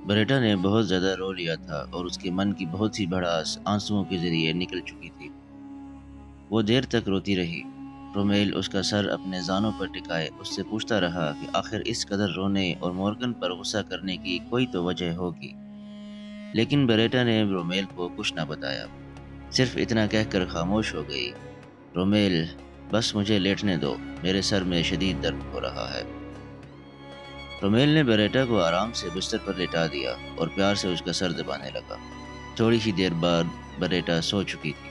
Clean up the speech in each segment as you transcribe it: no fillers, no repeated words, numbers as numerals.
بریٹا نے بہت زیادہ رو لیا تھا اور اس کے من کی بہت سی بھڑاس آنسوؤں کے ذریعے نکل چکی تھی۔ وہ دیر تک روتی رہی۔ رومیل اس کا سر اپنے زانوں پر ٹکائے اس سے پوچھتا رہا کہ آخر اس قدر رونے اور مورگن پر غصہ کرنے کی کوئی تو وجہ ہوگی، لیکن بریٹا نے رومیل کو کچھ نہ بتایا، صرف اتنا کہہ کر خاموش ہو گئی، رومیل، بس مجھے لیٹنے دو، میرے سر میں شدید درد ہو رہا ہے۔ رومیل نے بریٹا کو آرام سے بستر پر لٹا دیا اور پیار سے اس کا سر دبانے لگا۔ تھوڑی ہی دیر بعد بریٹا سو چکی تھی،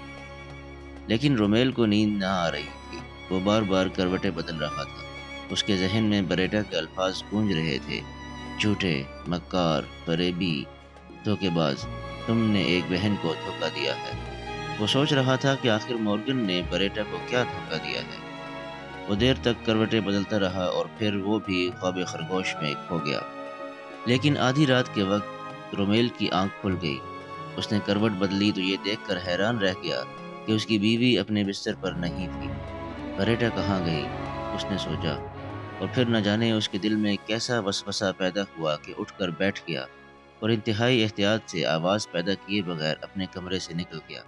لیکن رومیل کو نیند نہ آ رہی تھی۔ وہ بار بار کروٹیں بدل رہا تھا۔ اس کے ذہن میں بریٹا کے الفاظ گونج رہے تھے، جھوٹے، مکار، فریبی، دھوکے باز، تم نے ایک بہن کو دھوکا دیا ہے۔ وہ سوچ رہا تھا کہ آخر مورگن نے بریٹا کو کیا دھوکا دیا ہے۔ وہ دیر تک کروٹیں بدلتا رہا اور پھر وہ بھی خواب خرگوش میں کھو گیا۔ لیکن آدھی رات کے وقت رومیل کی آنکھ کھل گئی۔ اس نے کروٹ بدلی تو یہ دیکھ کر حیران رہ گیا کہ اس کی بیوی اپنے بستر پر نہیں تھی۔ بریٹا کہاں گئی؟ اس نے سوچا، اور پھر نہ جانے اس کے دل میں کیسا وسوسہ پیدا ہوا کہ اٹھ کر بیٹھ گیا اور انتہائی احتیاط سے آواز پیدا کیے بغیر اپنے کمرے سے نکل گیا۔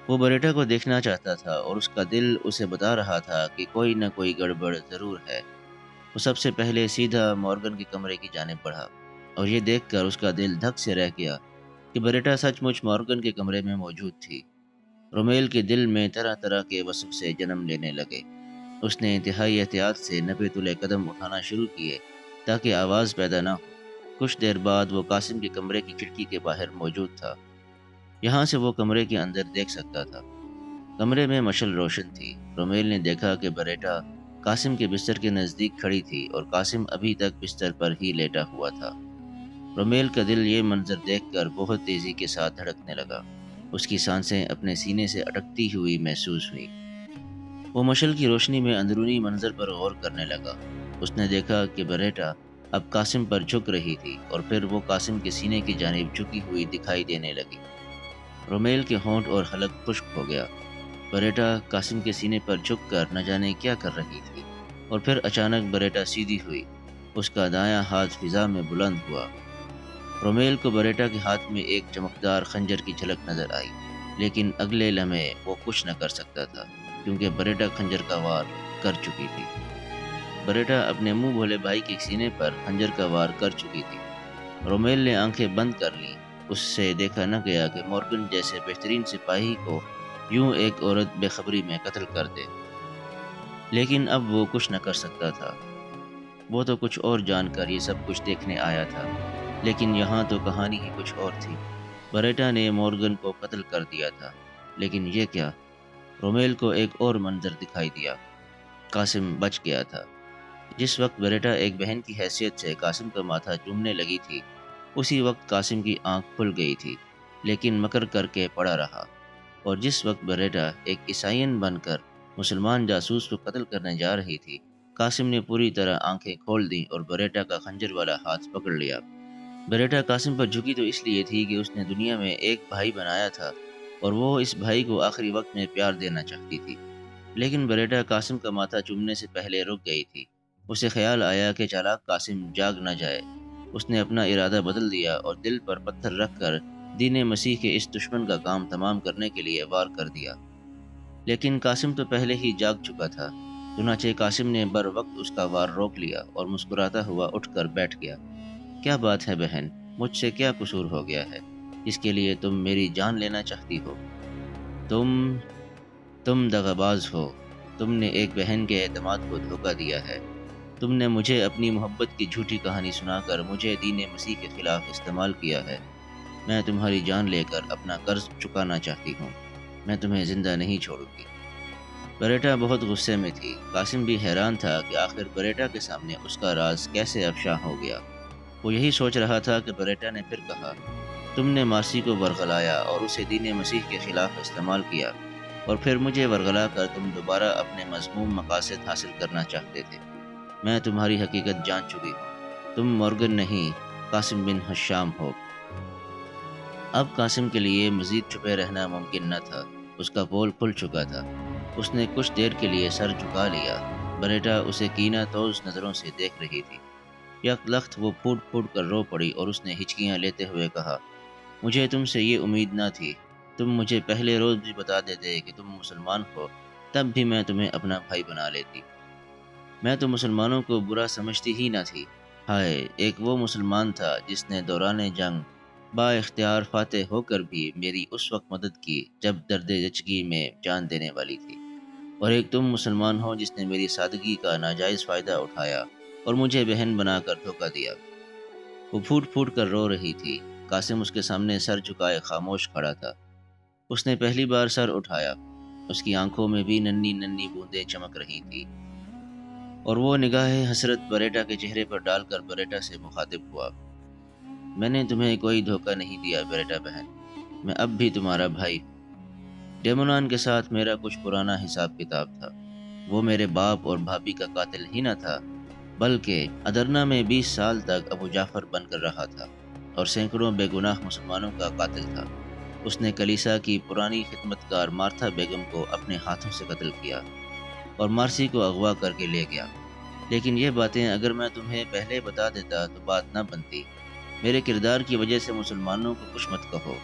وہ بریٹا کو دیکھنا چاہتا تھا اور اس کا دل اسے بتا رہا تھا کہ کوئی نہ کوئی گڑبڑ ضرور ہے۔ وہ سب سے پہلے سیدھا مورگن کے کمرے کی جانب بڑھا اور یہ دیکھ کر اس کا دل دھک سے رہ گیا کہ بریٹا سچ مچ مورگن کے کمرے میں موجود تھی۔ رومیل کے دل میں طرح طرح کے وسوسے جنم لینے لگے۔ اس نے انتہائی احتیاط سے نپے تلے قدم اٹھانا شروع کیے تاکہ آواز پیدا نہ ہو۔ کچھ دیر بعد وہ قاسم کے کمرے کی کھڑکی کے باہر موجود تھا۔ یہاں سے وہ کمرے کے اندر دیکھ سکتا تھا۔ کمرے میں مشعل روشن تھی۔ رومیل نے دیکھا کہ بریٹا قاسم کے بستر کے نزدیک کھڑی تھی اور قاسم ابھی تک بستر پر ہی لیٹا ہوا تھا۔ رومیل کا دل یہ منظر دیکھ کر بہت تیزی کے ساتھ دھڑکنے لگا۔ اس کی سانسیں اپنے سینے سے اٹکتی ہوئی محسوس ہوئی۔ وہ مشعل کی روشنی میں اندرونی منظر پر غور کرنے لگا۔ اس نے دیکھا کہ بریٹا اب قاسم پر جھک رہی تھی اور پھر وہ قاسم کے سینے کی جانب جھکی ہوئی دکھائی دینے لگی۔ رومیل کے ہونٹ اور حلق خشک ہو گیا۔ بریٹا قاسم کے سینے پر جھک کر نہ جانے کیا کر رہی تھی، اور پھر اچانک بریٹا سیدھی ہوئی۔ اس کا دایاں ہاتھ فضا میں بلند ہوا۔ رومیل کو بریٹا کے ہاتھ میں ایک چمکدار خنجر کی جھلک نظر آئی، لیکن اگلے لمحے وہ کچھ نہ کر سکتا تھا کیونکہ بریٹا خنجر کا وار کر چکی تھی۔ بریٹا اپنے منہ بھولے بھائی کے سینے پر خنجر کا وار کر چکی تھی۔ رومیل نے آنکھیں بند کر لیں۔ اس سے دیکھا نہ گیا کہ مورگن جیسے بہترین سپاہی کو یوں ایک عورت بے خبری میں قتل کر دے، لیکن اب وہ کچھ نہ کر سکتا تھا۔ وہ تو کچھ اور جان کر یہ سب کچھ دیکھنے آیا تھا، لیکن یہاں تو کہانی ہی کچھ اور تھی۔ بریٹا نے مورگن کو قتل کر دیا تھا، لیکن یہ کیا؟ رومیل کو ایک اور منظر دکھائی دیا۔ قاسم بچ گیا تھا۔ جس وقت بریٹا ایک بہن کی حیثیت سے قاسم کا ماتھا چومنے لگی تھی، اسی وقت قاسم کی آنکھ کھل گئی تھی، لیکن مکر کر کے پڑا رہا۔ اور جس وقت بریٹا ایک عیسائین بن کر مسلمان جاسوس کو قتل کرنے جا رہی تھی، قاسم نے پوری طرح آنکھیں کھول دیں اور بریٹا کا خنجر والا ہاتھ پکڑ لیا۔ بریٹا قاسم پر جھکی تو اس لیے تھی کہ اس نے دنیا میں ایک بھائی بنایا تھا اور وہ اس بھائی کو آخری وقت میں پیار دینا چاہتی تھی، لیکن بریٹا قاسم کا ماتھا چومنے سے پہلے رک گئی تھی۔ اسے خیال آیا کہ چالاک قاسم جاگ نہ جائے۔ اس نے اپنا ارادہ بدل دیا اور دل پر پتھر رکھ کر دین مسیح کے اس دشمن کا کام تمام کرنے کے لیے وار کر دیا۔ لیکن قاسم تو پہلے ہی جاگ چکا تھا، چنانچہ قاسم نے بر وقت اس کا وار روک لیا اور مسکراتا ہوا اٹھ کر بیٹھ گیا۔ کیا بات ہے بہن، مجھ سے کیا قصور ہو گیا ہے جس کے لیے تم میری جان لینا چاہتی ہو؟ تم تم دغاباز ہو۔ تم نے ایک بہن کے اعتماد کو دھوکہ دیا ہے۔ تم نے مجھے اپنی محبت کی جھوٹی کہانی سنا کر مجھے دین مسیح کے خلاف استعمال کیا ہے۔ میں تمہاری جان لے کر اپنا قرض چکانا چاہتی ہوں۔ میں تمہیں زندہ نہیں چھوڑوں گی۔ بریٹا بہت غصے میں تھی۔ قاسم بھی حیران تھا کہ آخر بریٹا کے سامنے اس کا راز کیسے افشاں ہو گیا۔ وہ یہی سوچ رہا تھا کہ بریٹا نے پھر کہا، تم نے مارسی کو ورغلایا اور اسے دین مسیح کے خلاف استعمال کیا، اور پھر مجھے ورغلا کر تم دوبارہ اپنے مذموم مقاصد حاصل کرنا چاہتے تھے۔ میں تمہاری حقیقت جان چکی ہوں۔ تم مورگن نہیں، قاسم بن حشام ہو۔ اب قاسم کے لیے مزید چھپے رہنا ممکن نہ تھا۔ اس کا پول کھل چکا تھا۔ اس نے کچھ دیر کے لیے سر جھکا لیا۔ بریٹا اسے کینہ توز نظروں سے دیکھ رہی تھی۔ یک لخت وہ پھوٹ پھوٹ کر رو پڑی اور اس نے ہچکیاں لیتے ہوئے کہا، مجھے تم سے یہ امید نہ تھی۔ تم مجھے پہلے روز بھی بتا دیتے کہ تم مسلمان ہو، تب بھی میں تمہیں اپنا بھائی بنا لیتی۔ میں تو مسلمانوں کو برا سمجھتی ہی نہ تھی۔ ہائے، ایک وہ مسلمان تھا جس نے دوران جنگ با اختیار فاتح ہو کر بھی میری اس وقت مدد کی جب درد زچگی میں جان دینے والی تھی، اور ایک تم مسلمان ہو جس نے میری سادگی کا ناجائز فائدہ اٹھایا اور مجھے بہن بنا کر دھوکہ دیا۔ وہ پھوٹ پھوٹ کر رو رہی تھی۔ قاسم اس کے سامنے سر جھکائے خاموش کھڑا تھا۔ اس نے پہلی بار سر اٹھایا، اس کی آنکھوں میں بھی ننھی ننھی بوندیں چمک رہی تھی، اور وہ نگاہ حسرت بریٹا کے چہرے پر ڈال کر بریٹا سے مخاطب ہوا، میں نے تمہیں کوئی دھوکہ نہیں دیا بریٹا بہن، میں اب بھی تمہارا بھائی ہوں۔ ڈیمونان کے ساتھ میرا کچھ پرانا حساب کتاب تھا۔ وہ میرے باپ اور بھابھی کا قاتل ہی نہ تھا، بلکہ ادرنا میں 20 سال تک ابو جعفر بن کر رہا تھا اور سینکڑوں بے گناہ مسلمانوں کا قاتل تھا۔ اس نے کلیسا کی پرانی خدمتگار مارتھا بیگم کو اپنے ہاتھوں سے قتل کیا اور مارسی کو اغوا کر کے لے گیا۔ لیکن یہ باتیں اگر میں تمہیں پہلے بتا دیتا تو بات نہ بنتی۔ میرے کردار کی وجہ سے مسلمانوں کو کچھ مت کہو۔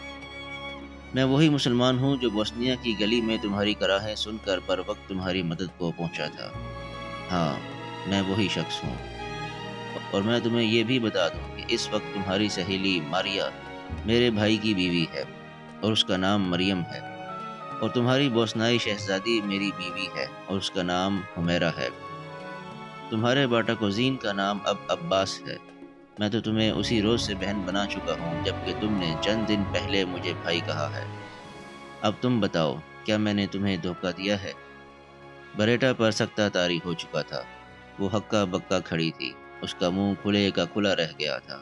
میں وہی مسلمان ہوں جو بوسنیا کی گلی میں تمہاری کراہیں سن کر بر وقت تمہاری مدد کو پہنچا تھا۔ ہاں، میں وہی شخص ہوں۔ اور میں تمہیں یہ بھی بتا دوں کہ اس وقت تمہاری سہیلی ماریا میرے بھائی کی بیوی ہے اور اس کا نام مریم ہے، اور تمہاری بوسنائی شہزادی میری بیوی ہے اور اس کا نام حمیرہ ہے۔ تمہارے باٹا کوزین کا نام اب عباس ہے۔ میں تو تمہیں اسی روز سے بہن بنا چکا ہوں جبکہ تم نے چند دن پہلے مجھے بھائی کہا ہے۔ اب تم بتاؤ، کیا میں نے تمہیں دھوکہ دیا ہے؟ بریٹا پر سکتہ طاری ہو چکا تھا۔ وہ ہکا بکا کھڑی تھی، اس کا منہ کھلے کا کھلا رہ گیا تھا۔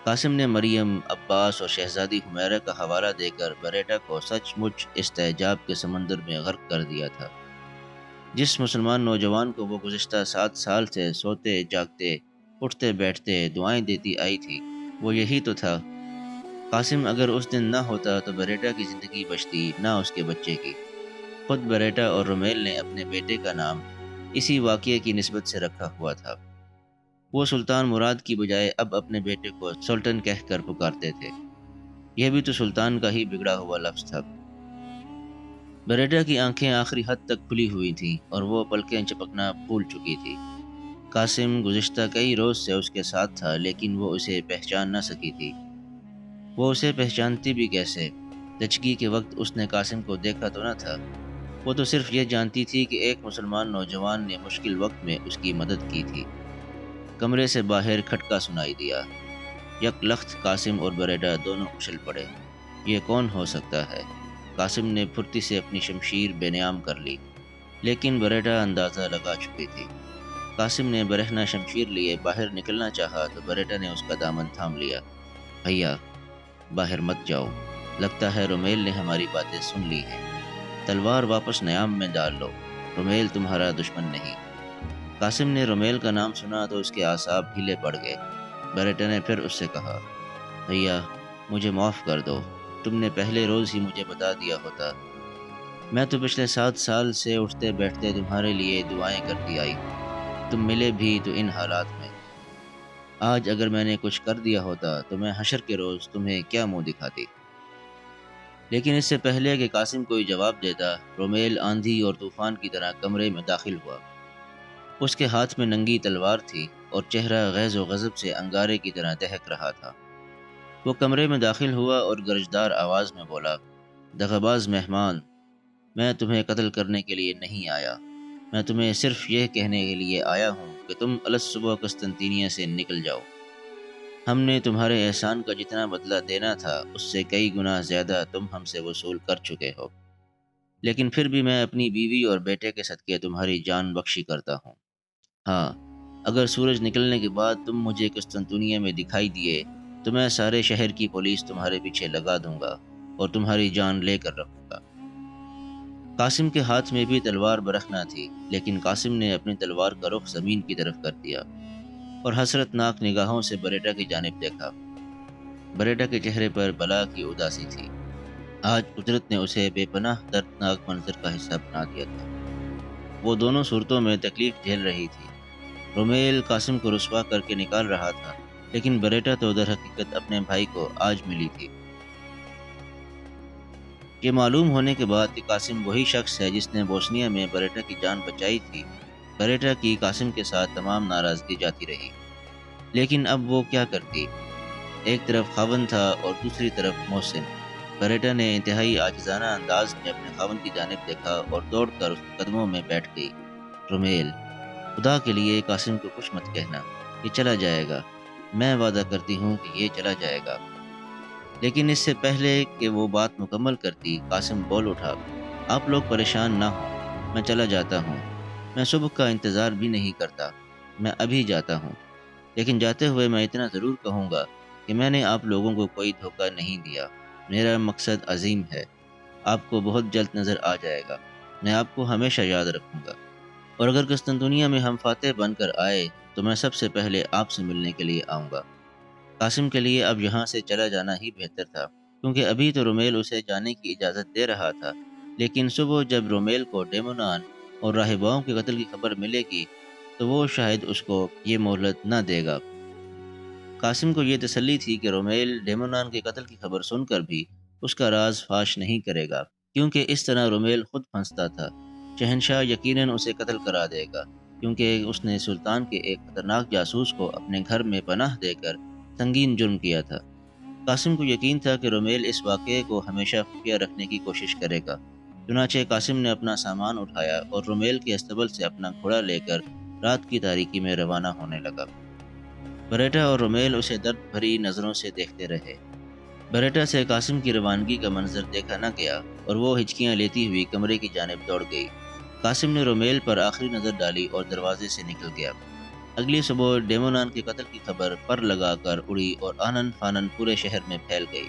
قاسم نے مریم، عباس اور شہزادی حمیرہ کا حوالہ دے کر بریٹا کو سچ مچ استعجاب کے سمندر میں غرق کر دیا تھا۔ جس مسلمان نوجوان کو وہ گزشتہ 7 سال سے سوتے جاگتے، اٹھتے بیٹھتے دعائیں دیتی آئی تھی، وہ یہی تو تھا۔ قاسم اگر اس دن نہ ہوتا تو بریٹا کی زندگی بچتی، نہ اس کے بچے کی۔ خود بریٹا اور رومیل نے اپنے بیٹے کا نام اسی واقعے کی نسبت سے رکھا ہوا تھا۔ وہ سلطان مراد کی بجائے اب اپنے بیٹے کو سلطن کہہ کر پکارتے تھے۔ یہ بھی تو سلطان کا ہی بگڑا ہوا لفظ تھا۔ بریٹا کی آنکھیں آخری حد تک کھلی ہوئی تھیں اور وہ پلکیں چپکنا بھول چکی تھی۔ قاسم گزشتہ کئی روز سے اس کے ساتھ تھا، لیکن وہ اسے پہچان نہ سکی تھی۔ وہ اسے پہچانتی بھی کیسے؟ زچگی کے وقت اس نے قاسم کو دیکھا تو نہ تھا۔ وہ تو صرف یہ جانتی تھی کہ ایک مسلمان نوجوان نے مشکل وقت میں اس کی مدد کی تھی۔ کمرے سے باہر کھٹکا سنائی دیا۔ یک لخت قاسم اور بریٹا دونوں اچھل پڑے۔ یہ کون ہو سکتا ہے؟ قاسم نے پھرتی سے اپنی شمشیر بے نیام کر لی، لیکن بریٹا اندازہ لگا چکی تھی۔ قاسم نے برہنہ شمشیر لیے باہر نکلنا چاہا تو بریٹا نے اس کا دامن تھام لیا۔ بھیا، باہر مت جاؤ، لگتا ہے رومیل نے ہماری باتیں سن لی ہیں۔ تلوار واپس نیام میں ڈال لو، رومیل تمہارا دشمن نہیں۔ قاسم نے رومیل کا نام سنا تو اس کے اعصاب ڈھیلے پڑ گئے۔ بریٹا نے پھر اس سے کہا، بھیا مجھے معاف کر دو، تم نے پہلے روز ہی مجھے بتا دیا ہوتا۔ میں تو پچھلے 7 سال سے اٹھتے بیٹھتے تمہارے لیے دعائیں کرتی آئی ہوں، تم ملے بھی تو ان حالات میں۔ آج اگر میں نے کچھ کر دیا ہوتا تو میں حشر کے روز تمہیں کیا منہ دکھاتی۔ لیکن اس سے پہلے کہ قاسم کوئی جواب دیتا، رومیل آندھی اور طوفان کی طرح کمرے میں داخل ہوا۔ اس کے ہاتھ میں ننگی تلوار تھی اور چہرہ غیظ و غضب سے انگارے کی طرح دہک رہا تھا۔ وہ کمرے میں داخل ہوا اور گرجدار آواز میں بولا، دغاباز مہمان، میں تمہیں قتل کرنے کے لیے نہیں آیا، میں تمہیں صرف یہ کہنے کے لیے آیا ہوں کہ تم الصبح قسطنطینیہ سے نکل جاؤ۔ ہم نے تمہارے احسان کا جتنا بدلہ دینا تھا اس سے کئی گنا زیادہ تم ہم سے وصول کر چکے ہو، لیکن پھر بھی میں اپنی بیوی اور بیٹے کے صدقے تمہاری جان بخشی کرتا ہوں۔ ہاں، اگر سورج نکلنے کے بعد تم مجھے قسطنطنیہ میں دکھائی دیے تو میں سارے شہر کی پولیس تمہارے پیچھے لگا دوں گا اور تمہاری جان لے کر رکھوں گا۔ قاسم کے ہاتھ میں بھی تلوار برہنہ تھی، لیکن قاسم نے اپنی تلوار کا رخ زمین کی طرف کر دیا اور حسرت ناک نگاہوں سے بریٹا کی جانب دیکھا۔ بریٹا کے چہرے پر بلا کی اداسی تھی۔ آج قدرت نے اسے بے پناہ دردناک منظر کا حصہ بنا دیا تھا۔ وہ دونوں صورتوں میں تکلیف جھیل رہی تھی، رومیل قاسم کو رسوا کر کے نکال رہا تھا، لیکن بریٹا تو در حقیقت اپنے بھائی کو آج ملی تھی۔ یہ معلوم ہونے کے بعد کہ قاسم وہی شخص ہے جس نے بوسنیا میں بریٹا کی جان بچائی تھی، بریٹا کی قاسم کے ساتھ تمام ناراضگی جاتی رہی۔ لیکن اب وہ کیا کرتی؟ ایک طرف خاوند تھا اور دوسری طرف محسن۔ بریٹا نے انتہائی عاجزانہ انداز میں اپنے خاوند کی جانب دیکھا اور دوڑ کر اس کے قدموں میں بیٹھ گئی۔ رومیل، خدا کے لیے قاسم کو کچھ مت کہنا، یہ چلا جائے گا، میں وعدہ کرتی ہوں کہ یہ چلا جائے گا۔ لیکن اس سے پہلے کہ وہ بات مکمل کرتی، قاسم بول اٹھا، آپ لوگ پریشان نہ ہوں، میں چلا جاتا ہوں، میں صبح کا انتظار بھی نہیں کرتا، میں ابھی جاتا ہوں۔ لیکن جاتے ہوئے میں اتنا ضرور کہوں گا کہ میں نے آپ لوگوں کو کوئی دھوکہ نہیں دیا، میرا مقصد عظیم ہے، آپ کو بہت جلد نظر آ جائے گا، میں آپ کو ہمیشہ یاد رکھوں گا، اور اگر قسطنطنیہ میں ہم فاتح بن کر آئے تو میں سب سے پہلے آپ سے ملنے کے لیے آؤں گا۔ قاسم کے لیے اب یہاں سے چلا جانا ہی بہتر تھا، کیونکہ ابھی تو رومیل اسے جانے کی اجازت دے رہا تھا، لیکن صبح جب رومیل کو ڈیمونان اور راہباؤں کے قتل کی خبر ملے گی تو وہ شاید اس کو یہ مہلت نہ دے گا۔ قاسم کو یہ تسلی تھی کہ رومیل ڈیمونان کے قتل کی خبر سن کر بھی اس کا راز فاش نہیں کرے گا، کیونکہ اس طرح رومیل خود پھنستا تھا۔ شہنشاہ یقیناً اسے قتل کرا دے گا، کیونکہ اس نے سلطان کے ایک خطرناک جاسوس کو اپنے گھر میں پناہ دے کر سنگین جرم کیا تھا۔ قاسم کو یقین تھا کہ رومیل اس واقعے کو ہمیشہ خفیہ رکھنے کی کوشش کرے گا۔ چنانچہ قاسم نے اپنا سامان اٹھایا اور رومیل کے استبل سے اپنا گھوڑا لے کر رات کی تاریکی میں روانہ ہونے لگا۔ بریٹا اور رومیل اسے درد بھری نظروں سے دیکھتے رہے۔ بریٹا سے قاسم کی روانگی کا منظر دیکھا نہ گیا اور وہ ہچکیاں لیتی ہوئی کمرے کی جانب دوڑ گئی۔ قاسم نے رومیل پر آخری نظر ڈالی اور دروازے سے نکل گیا۔ اگلی صبح ڈیمونان کے قتل کی خبر پر لگا کر اڑی اور آنن فانن پورے شہر میں پھیل گئی۔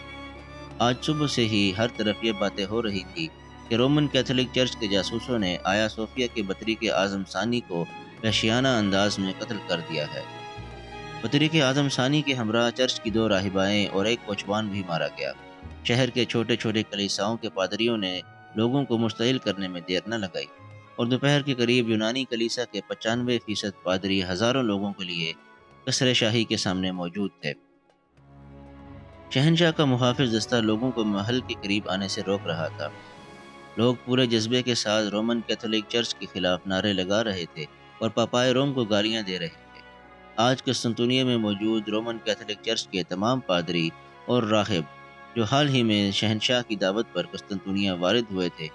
آج صبح سے ہی ہر طرف یہ باتیں ہو رہی تھی کہ رومن کیتھولک چرچ کے جاسوسوں نے آیا صوفیہ کے بطریق اعظم ثانی کو وحشیانہ انداز میں قتل کر دیا ہے۔ بطریق اعظم ثانی کے ہمراہ چرچ کی 2 راہبائیں اور ایک کوچوان بھی مارا گیا۔ شہر کے چھوٹے چھوٹے کلیساؤں کے پادریوں نے لوگوں کو مشتعل کرنے میں دیر نہ لگائی، اور دوپہر کے قریب یونانی کلیسا کے 95% پادری ہزاروں لوگوں کے لیے قصر شاہی کے سامنے موجود تھے۔ شہنشاہ کا محافظ دستہ لوگوں کو محل کے قریب آنے سے روک رہا تھا۔ لوگ پورے جذبے کے ساتھ رومن کیتھولک چرچ کے خلاف نعرے لگا رہے تھے اور پاپائے روم کو گالیاں دے رہے تھے۔ آج قسطنطنیہ میں موجود رومن کیتھولک چرچ کے تمام پادری اور راہب جو حال ہی میں شہنشاہ کی دعوت پر قسطنطنیہ وارد ہوئے تھے،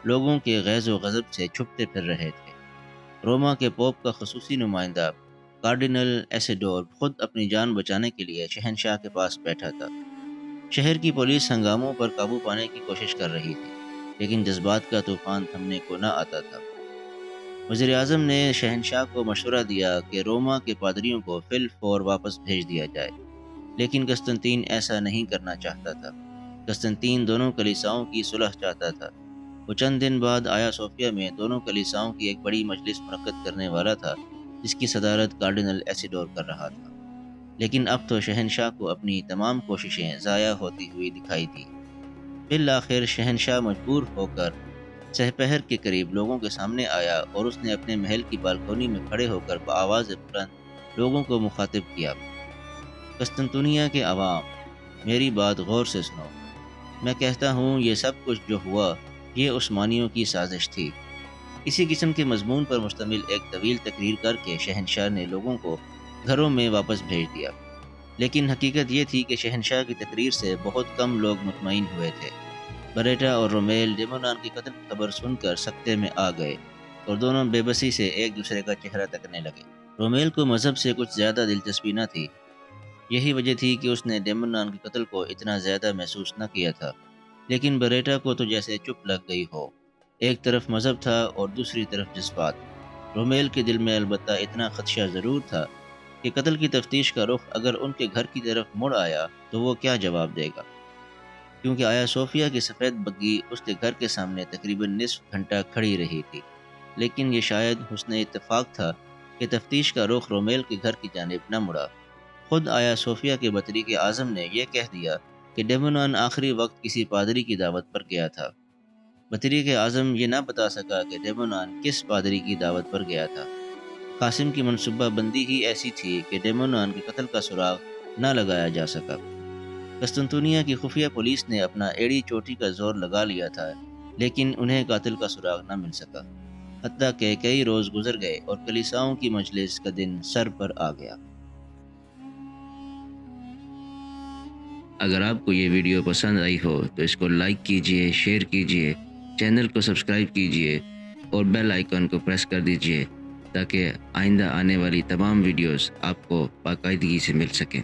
لوگوں کے غیظ و غضب سے چھپتے پھر رہے تھے۔ روما کے پوپ کا خصوصی نمائندہ کارڈینل ایسیڈور خود اپنی جان بچانے کے لیے شہنشاہ کے پاس بیٹھا تھا۔ شہر کی پولیس ہنگاموں پر قابو پانے کی کوشش کر رہی تھی، لیکن جذبات کا طوفان تھمنے کو نہ آتا تھا۔ وزیر اعظم نے شہنشاہ کو مشورہ دیا کہ روما کے پادریوں کو فی الفور واپس بھیج دیا جائے، لیکن قسطنطین ایسا نہیں کرنا چاہتا تھا۔ قسطنطین دونوں کلیساؤں کی صلح چاہتا تھا۔ وہ چند دن بعد آیا صوفیہ میں دونوں کلیساؤں کی ایک بڑی مجلس منعقد کرنے والا تھا، جس کی صدارت کارڈینل ایسیڈور کر رہا تھا۔ لیکن اب تو شہنشاہ کو اپنی تمام کوششیں ضائع ہوتی ہوئی دکھائی دی۔ بالآخر شہنشاہ مجبور ہو کر سہپہر کے قریب لوگوں کے سامنے آیا اور اس نے اپنے محل کی بالکونی میں کھڑے ہو کر بآواز بلند لوگوں کو مخاطب کیا۔ قسطنطنیہ کے عوام، میری بات غور سے سنو۔ میں کہتا ہوں یہ سب کچھ جو ہوا یہ عثمانیوں کی سازش تھی۔ اسی قسم کے مضمون پر مشتمل ایک طویل تقریر کر کے شہنشاہ نے لوگوں کو گھروں میں واپس بھیج دیا۔ لیکن حقیقت یہ تھی کہ شہنشاہ کی تقریر سے بہت کم لوگ مطمئن ہوئے تھے۔ بریٹا اور رومیل ڈیمونان کی قتل کی خبر سن کر سکتے میں آ گئے اور دونوں بے بسی سے ایک دوسرے کا چہرہ تکنے لگے۔ رومیل کو مذہب سے کچھ زیادہ دلچسپی نہ تھی۔ یہی وجہ تھی کہ اس نے ڈیمونان کے قتل کو اتنا زیادہ محسوس نہ کیا تھا، لیکن بریٹا کو تو جیسے چپ لگ گئی ہو۔ ایک طرف مذہب تھا اور دوسری طرف جذبات۔ رومیل کے دل میں البتہ اتنا خدشہ ضرور تھا کہ قتل کی تفتیش کا رخ اگر ان کے گھر کی طرف مڑ آیا تو وہ کیا جواب دے گا، کیونکہ آیا صوفیہ کی سفید بگی اس کے گھر کے سامنے تقریباً نصف گھنٹہ کھڑی رہی تھی۔ لیکن یہ شاید حسن اتفاق تھا کہ تفتیش کا رخ رومیل کے گھر کی جانب نہ مڑا۔ خود آیا صوفیہ کے بطریق اعظم نے یہ کہہ دیا کہ ڈیمونان آخری وقت کسی پادری کی دعوت پر گیا تھا۔ بطریق اعظم یہ نہ بتا سکا کہ ڈیمونان کس پادری کی دعوت پر گیا تھا۔ قاسم کی منصوبہ بندی ہی ایسی تھی کہ ڈیمونان کے قتل کا سراغ نہ لگایا جا سکا۔ قسطنطنیہ کی خفیہ پولیس نے اپنا ایڑی چوٹی کا زور لگا لیا تھا، لیکن انہیں قاتل کا سراغ نہ مل سکا، حتیٰ کہ کئی روز گزر گئے اور کلیساؤں کی مجلس کا دن سر پر آ گیا۔ اگر آپ کو یہ ویڈیو پسند آئی ہو تو اس کو لائک کیجئے، شیئر کیجئے، چینل کو سبسکرائب کیجئے اور بیل آئیکن کو پریس کر دیجئے تاکہ آئندہ آنے والی تمام ویڈیوز آپ کو باقاعدگی سے مل سکیں۔